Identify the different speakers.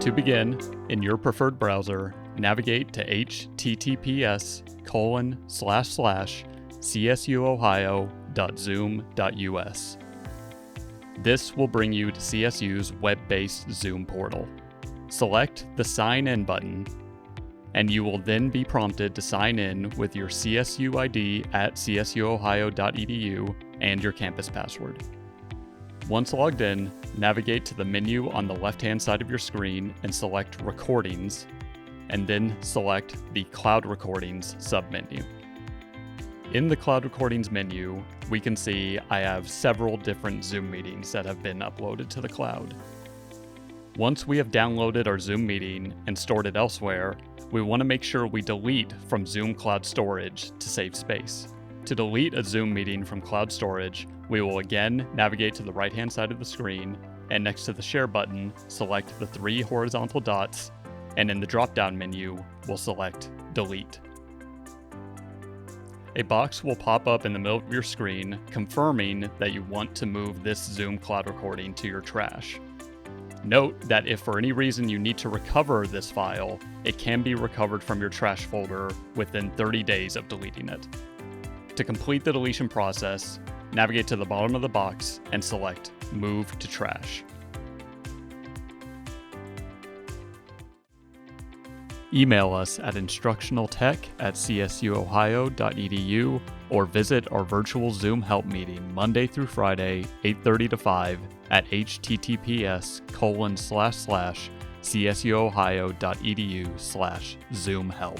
Speaker 1: To begin, in your preferred browser, navigate to https://csuohio.zoom.us. This will bring you to CSU's web-based Zoom portal. Select the Sign In button, and you will then be prompted to sign in with your CSU ID at csuohio.edu and your campus password. Once logged in, navigate to the menu on the left-hand side of your screen and select Recordings, and then select the Cloud Recordings submenu. In the Cloud Recordings menu, we can see I have several different Zoom meetings that have been uploaded to the cloud. Once we have downloaded our Zoom meeting and stored it elsewhere, we want to make sure we delete from Zoom Cloud Storage to save space. To delete a Zoom meeting from cloud storage, we will again navigate to the right-hand side of the screen, and next to the Share button, select the 3 horizontal dots, and in the drop-down menu, we'll select Delete. A box will pop up in the middle of your screen confirming that you want to move this Zoom cloud recording to your trash. Note that if for any reason you need to recover this file, it can be recovered from your trash folder within 30 days of deleting it. To complete the deletion process, navigate to the bottom of the box and select Move to Trash. Email us at instructionaltech@csuohio.edu or visit our virtual Zoom help meeting Monday through Friday, 8:30 to 5 at https://csuohio.edu/Zoom help.